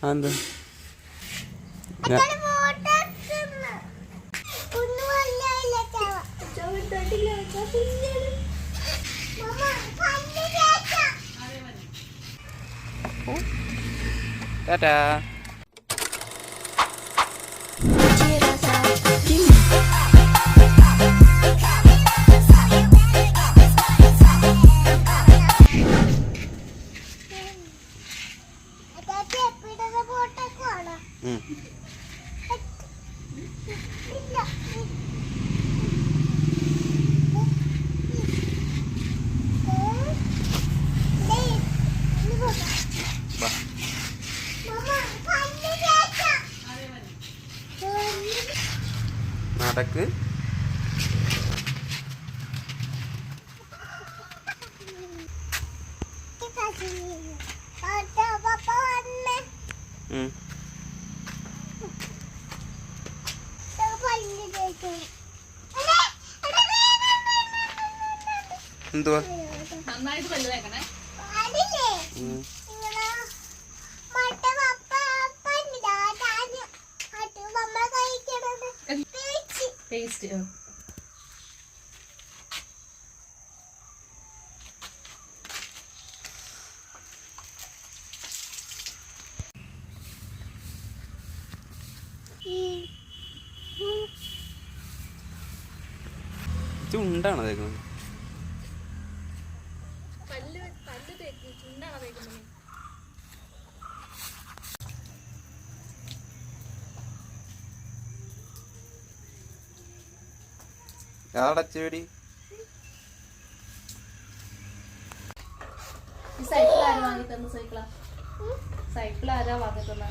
അതെന്താ ടാറ്റാ. നടക്ക്. എന്തുവാ ടേസ്റ്റ്? ചുണ്ടാണോ തേക്കുന്നത്? ടി സൈക്കിൾ ആരാ വാങ്ങി തന്ന? സൈക്കിൾ ആരാ വാങ്ങി തന്ന?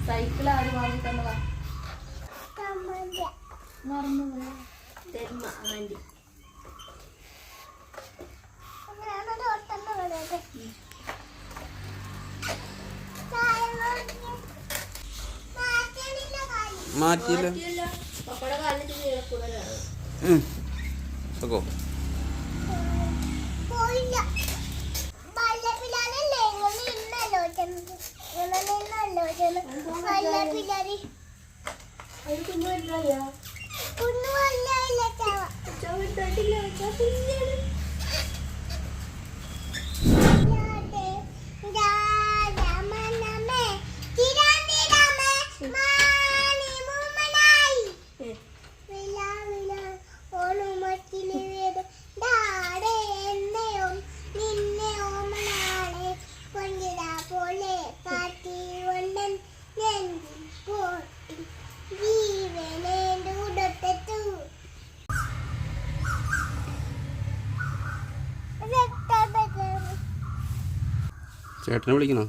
സൈക്കിൾ ആര് വാങ്ങി തന്നതാ? മറന്നു ആൻറ്റി. മാറ്റിയില്ല. ചേട്ടനെ വിളിക്കണോ?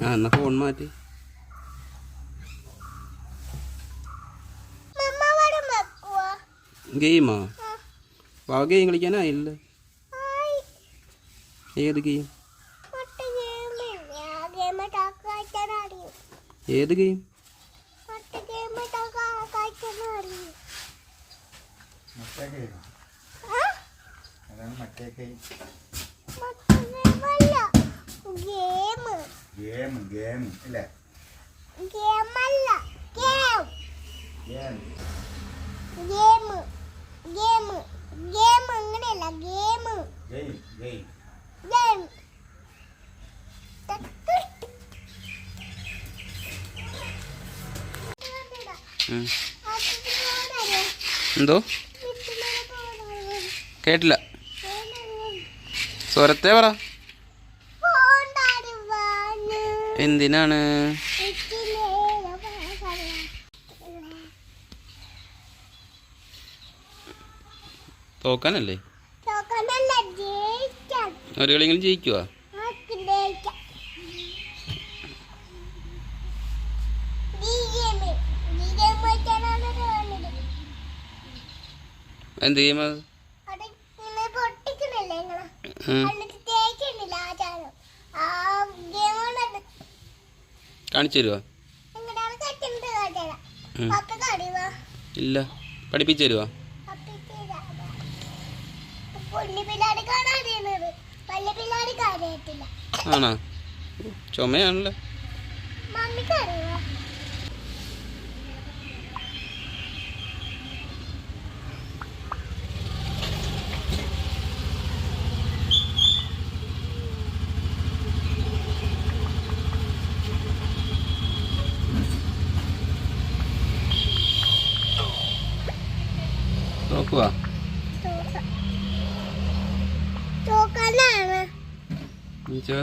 ആ എന്നാ ഫോൺ മാറ്റി. ഗെയിമാ? വാ, ഗെയിം കളിക്കാനായില്ല. ഏത് ഗെയിം? ഏത് ഗെയിം? എന്തോ കേട്ടില്ല. സ്വരത്തെ പറ. എന്തിനാണ്? തോക്കാനല്ലേ? ഒരു കളിയെങ്കിലും ജയിക്കുവാ? എന്ത് ഗെയിം അത്? കാണിച്ചു തരുവാ? ഇല്ല, പഠിപ്പിച്ചു തരുവാ? പിള്ളേർ കാണാതിരുന്നത്, പല പിള്ളേർ കാര്യമായിട്ടില്ല. ആണോ? ചുമയാണല്ലോ. നോക്കുവാ.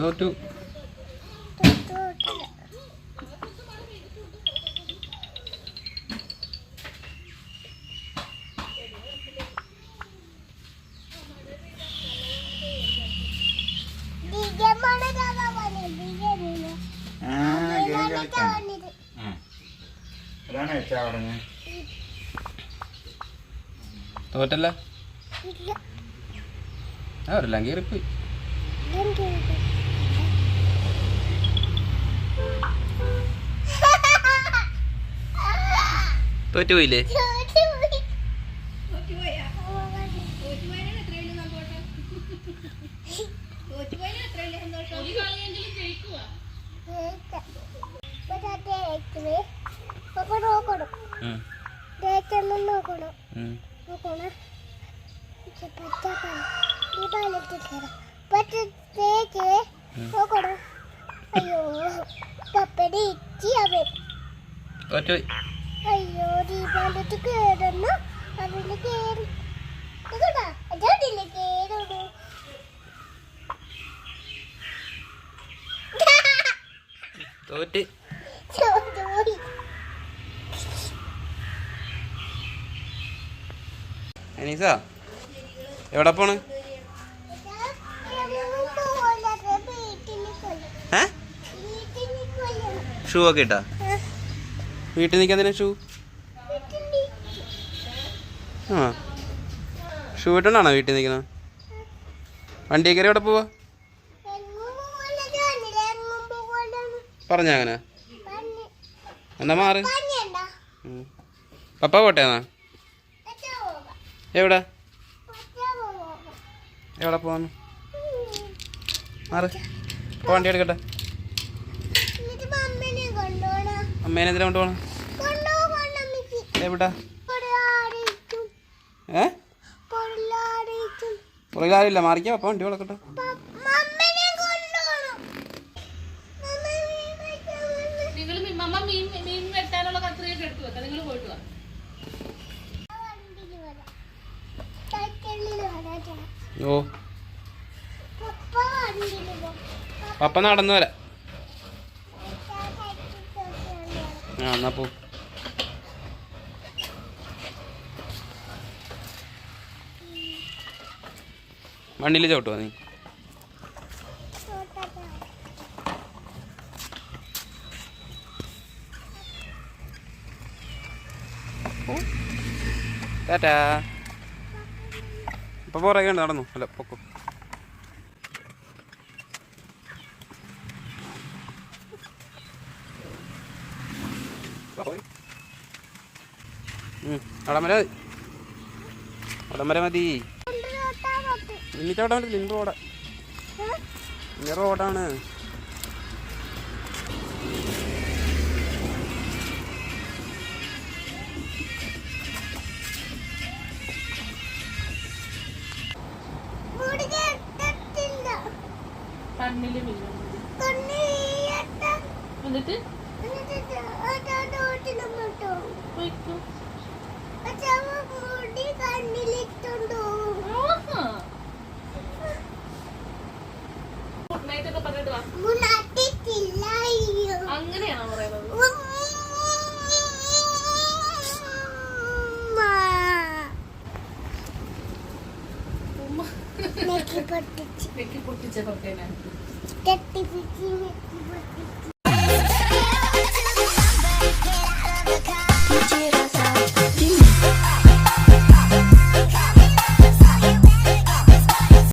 തോറ്റു. തോറ്റല്ല, അവരെല്ലാം കയറിപ്പോയി. തോറ്റുപോയില്ലേ? തോറ്റുപോയി. അയ്യോ ദീപാലത്ത് കേറുന്നു അതില് കേറി കേറുന്നു. തോറ്റ്. അനീസ എവിടെ പോണ്? ഷൂ ഒക്കെ ഇട്ടാ? വീട്ടിൽ നിൽക്കാൻ തന്നെ ഷൂ? ആ, ഷൂ ഇട്ടുകൊണ്ടാണോ വീട്ടിൽ നിൽക്കുന്നത്? വണ്ടി കയറി എവിടെ പോവാ? പറഞ്ഞ അങ്ങനെ എന്നാ മാറ്. പപ്പ പോട്ടെ എന്നാ? എവിടെ എവിടെ പോവാന്ന്? മാറ്, വണ്ടി എടുക്കട്ടെ. അമ്മേനെ എന്തിനാ കൊണ്ടുപോകണം? എവിടാ? പുറകിലാരില്ല, മാറിക്കാ. പപ്പ വണ്ടി കൊടുക്കട്ടെ. ഓ, പപ്പ നടന്നു വരാം. ആ എന്നാ പോ. വണ്ടിയിൽ ചവിട്ടുവാ നീ? ടാറ്റാ. ഇപ്പൊ പുറകെ ഉണ്ട്, നടന്നു. അല്ല പൊക്കോ. അവിടം വരെ മതി. ഇനി ചവിട്ടാൻ പറ്റില്ല, ഇനി റോഡാ. ഇനി റോഡാണ്. എന്നിട്ട് അങ്ങനെയാണോ പറയുന്നത്? പൊട്ടിച്ച കൊട്ടേനെ